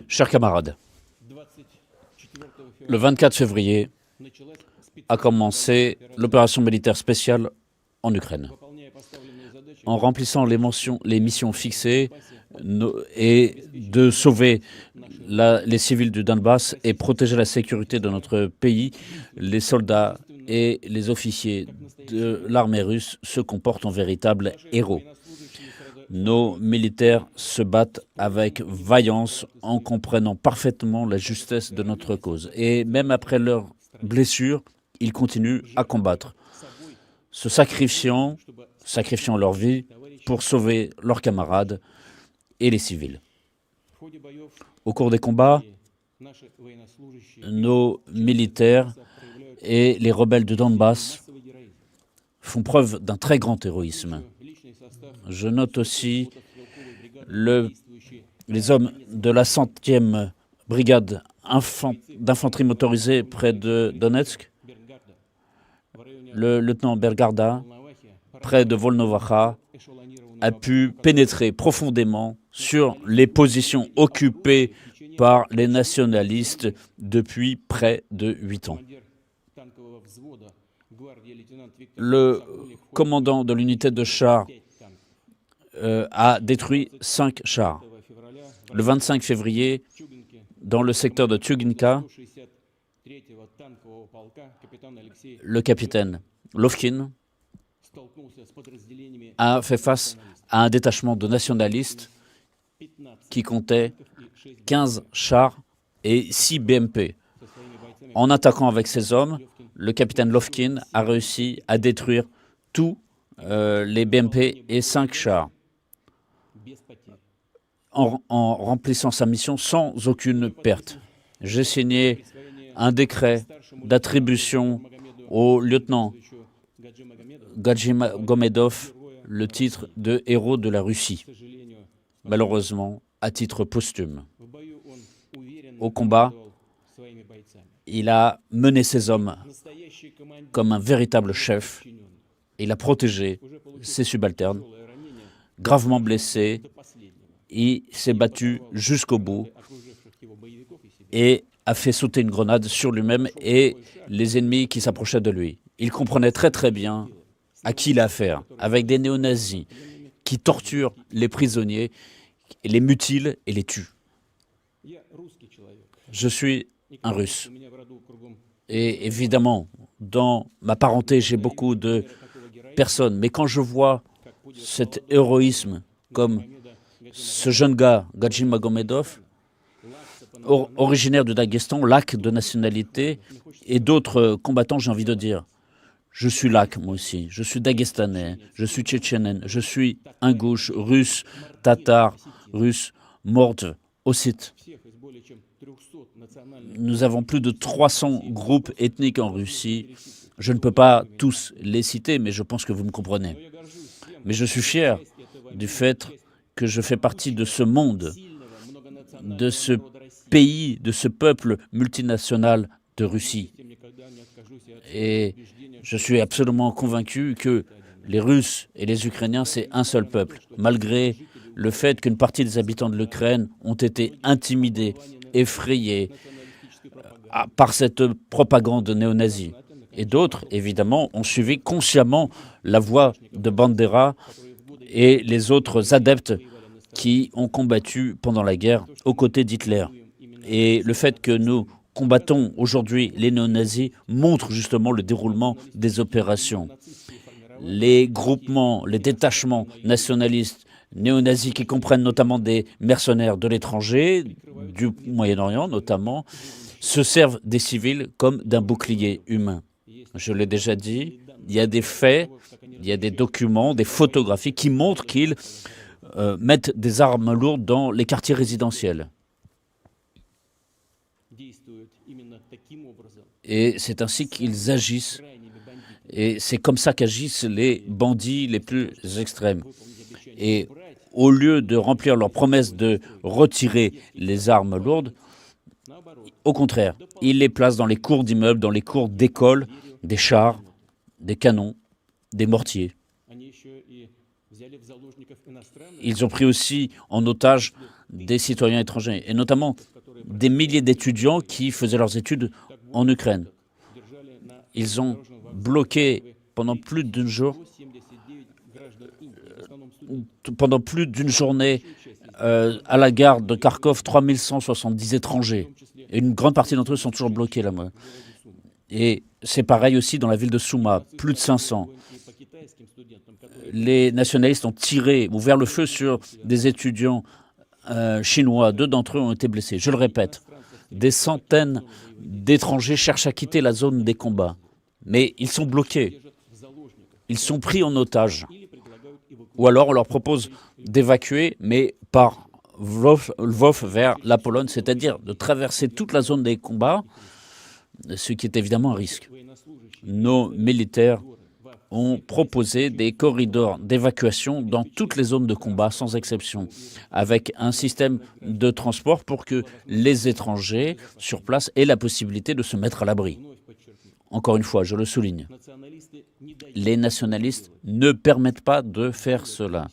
Chers camarades, le 24 février a commencé l'opération militaire spéciale en Ukraine. En remplissant les missions fixées et de sauver les civils du Donbass et protéger la sécurité de notre pays, les soldats et les officiers de l'armée russe se comportent en véritables héros. Nos militaires se battent avec vaillance en comprenant parfaitement la justesse de notre cause. Et même après leurs blessures, ils continuent à combattre, se sacrifiant leur vie pour sauver leurs camarades et les civils. Au cours des combats, nos militaires et les rebelles du Donbass font preuve d'un très grand héroïsme. Je note aussi les hommes de la 100e brigade d'infanterie motorisée près de Donetsk, le lieutenant Bergarda, près de Volnovacha, a pu pénétrer profondément sur les positions occupées par les nationalistes depuis près de 8 ans. Le commandant de l'unité de chars a détruit 5 chars. Le 25 février, dans le secteur de Tchuginka, le capitaine Lovkin a fait face à un détachement de nationalistes qui comptait 15 chars et 6 BMP. En attaquant avec ses hommes, le capitaine Lovkin a réussi à détruire tous les BMP et 5 chars en remplissant sa mission sans aucune perte. J'ai signé un décret d'attribution au lieutenant Gadji Magomedov le titre de héros de la Russie, malheureusement à titre posthume. Au combat, il a mené ses hommes comme un véritable chef. Il a protégé ses subalternes. Gravement blessé, il s'est battu jusqu'au bout et a fait sauter une grenade sur lui-même et les ennemis qui s'approchaient de lui. Il comprenait très très bien à qui il a affaire, avec des néo-nazis qui torturent les prisonniers, les mutilent et les tuent. Je suis un Russe. Et évidemment, dans ma parenté, j'ai beaucoup de personnes. Mais quand je vois cet héroïsme comme ce jeune gars, Gadji Magomedov, originaire du Daghestan, lac de nationalité, et d'autres combattants, j'ai envie de dire, je suis lac, moi aussi, je suis daguestanais, je suis tchétchène, je suis ingouche, russe, tatar, russe, mordve, ossète. Nous avons plus de 300 groupes ethniques en Russie. Je ne peux pas tous les citer, mais je pense que vous me comprenez. Mais je suis fier du fait que je fais partie de ce monde, de ce pays, de ce peuple multinational de Russie. Et je suis absolument convaincu que les Russes et les Ukrainiens, c'est un seul peuple, malgré le fait qu'une partie des habitants de l'Ukraine ont été intimidés, effrayés par cette propagande néo-nazie. Et d'autres, évidemment, ont suivi consciemment la voie de Bandera et les autres adeptes qui ont combattu pendant la guerre aux côtés d'Hitler. Et le fait que nous combattons aujourd'hui les néo-nazis montre justement le déroulement des opérations. Les groupements, les détachements nationalistes néo-nazis qui comprennent notamment des mercenaires de l'étranger, du Moyen-Orient notamment, se servent des civils comme d'un bouclier humain. Je l'ai déjà dit, il y a des faits, il y a des documents, des photographies qui montrent qu'ils mettent des armes lourdes dans les quartiers résidentiels. Et c'est ainsi qu'ils agissent. Et c'est comme ça qu'agissent les bandits les plus extrêmes. Et au lieu de remplir leur promesse de retirer les armes lourdes, au contraire, ils les placent dans les cours d'immeubles, dans les cours d'écoles, des chars, des canons, des mortiers. Ils ont pris aussi en otage des citoyens étrangers, et notamment des milliers d'étudiants qui faisaient leurs études en Ukraine. Ils ont bloqué pendant plus d'une journée à la gare de Kharkov 3170 étrangers. Et une grande partie d'entre eux sont toujours bloqués là-bas. Et c'est pareil aussi dans la ville de Souma, plus de 500. Les nationalistes ont ouvert le feu sur des étudiants chinois. 2 d'entre eux ont été blessés. Je le répète, des centaines d'étrangers cherchent à quitter la zone des combats. Mais ils sont bloqués. Ils sont pris en otage. Ou alors on leur propose d'évacuer, mais par Lvov vers la Pologne, c'est-à-dire de traverser toute la zone des combats, ce qui est évidemment un risque. Nos militaires ont proposé des corridors d'évacuation dans toutes les zones de combat, sans exception, avec un système de transport pour que les étrangers sur place aient la possibilité de se mettre à l'abri. Encore une fois, je le souligne, les nationalistes ne permettent pas de faire cela.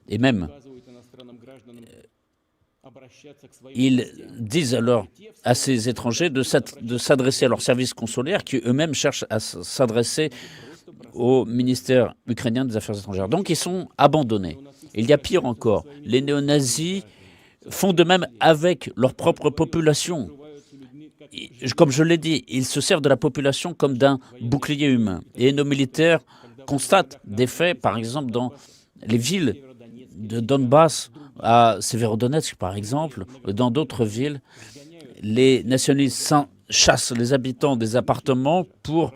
Et même, ils disent alors à ces étrangers de s'adresser à leurs services consulaires qui eux-mêmes cherchent à s'adresser au ministère ukrainien des Affaires étrangères. Donc ils sont abandonnés. Il y a pire encore, les néo-nazis font de même avec leur propre population. Comme je l'ai dit, ils se servent de la population comme d'un bouclier humain. Et nos militaires constatent des faits, par exemple, dans les villes de Donbass, à Severodonetsk, par exemple, dans d'autres villes. Les nationalistes chassent les habitants des appartements pour,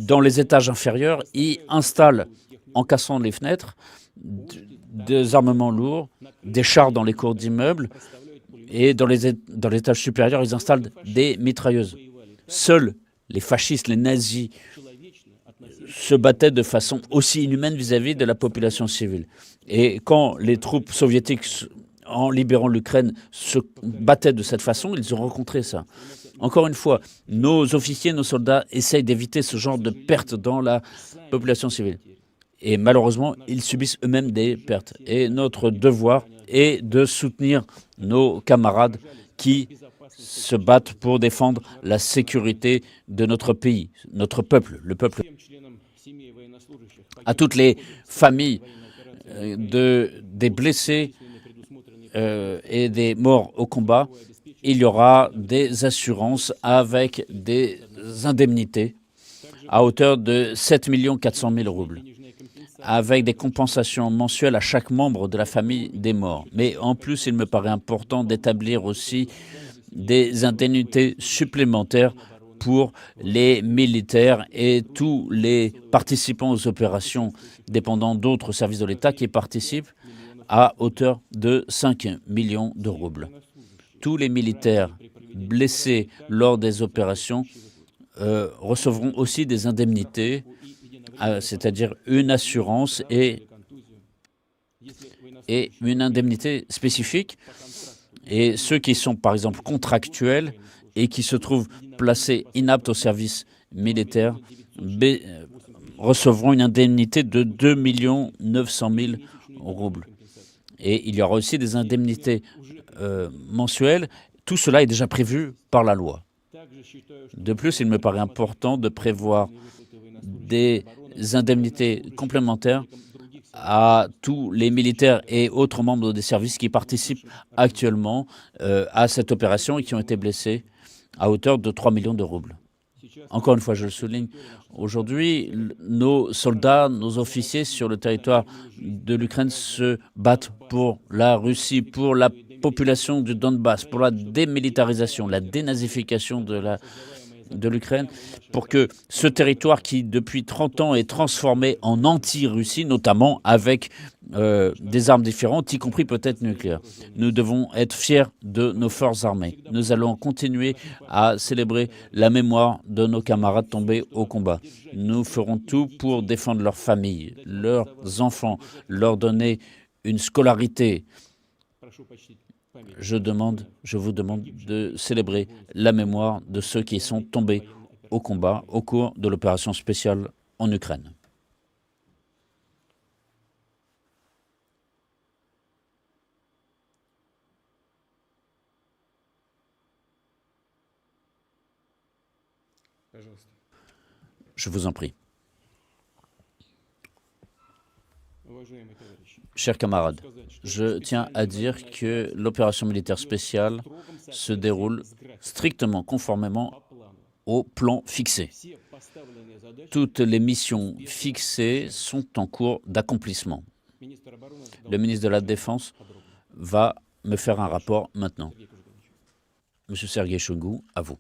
dans les étages inférieurs, y installent, en cassant les fenêtres, des armements lourds, des chars dans les cours d'immeubles, et dans les étages supérieurs, ils installent des mitrailleuses. Seuls les fascistes, les nazis, se battaient de façon aussi inhumaine vis-à-vis de la population civile. Et quand les troupes soviétiques, en libérant l'Ukraine, se battaient de cette façon, ils ont rencontré ça. Encore une fois, nos officiers, nos soldats essayent d'éviter ce genre de pertes dans la population civile. Et malheureusement, ils subissent eux-mêmes des pertes. Et notre devoir est de soutenir nos camarades qui se battent pour défendre la sécurité de notre pays, notre peuple, le peuple. À toutes les familles des blessés et des morts au combat, il y aura des assurances avec des indemnités à hauteur de 7 400 000 roubles, avec des compensations mensuelles à chaque membre de la famille des morts. Mais en plus, il me paraît important d'établir aussi des indemnités supplémentaires pour les militaires et tous les participants aux opérations dépendant d'autres services de l'État qui participent à hauteur de 5 millions de roubles. Tous les militaires blessés lors des opérations recevront aussi des indemnités, c'est-à-dire une assurance et une indemnité spécifique. Et ceux qui sont, par exemple, contractuels et qui se trouvent placés inaptes au service militaire recevront une indemnité de 2 900 000 roubles. Et il y aura aussi des indemnités mensuelles. Tout cela est déjà prévu par la loi. De plus, il me paraît important de prévoir des indemnités complémentaires à tous les militaires et autres membres des services qui participent actuellement à cette opération et qui ont été blessés à hauteur de 3 millions de roubles. Encore une fois, je le souligne, aujourd'hui, nos soldats, nos officiers sur le territoire de l'Ukraine se battent pour la Russie, pour la population du Donbass, pour la démilitarisation, la dénazification de l'Ukraine, pour que ce territoire qui, depuis 30 ans, est transformé en anti-Russie, notamment avec des armes différentes, y compris peut-être nucléaires. Nous devons être fiers de nos forces armées. Nous allons continuer à célébrer la mémoire de nos camarades tombés au combat. Nous ferons tout pour défendre leurs familles, leurs enfants, leur donner une scolarité. Je vous demande de célébrer la mémoire de ceux qui sont tombés au combat au cours de l'opération spéciale en Ukraine. Je vous en prie. Chers camarades, je tiens à dire que l'opération militaire spéciale se déroule strictement conformément au plan fixé. Toutes les missions fixées sont en cours d'accomplissement. Le ministre de la Défense va me faire un rapport maintenant. Monsieur Sergei Shoigu, à vous.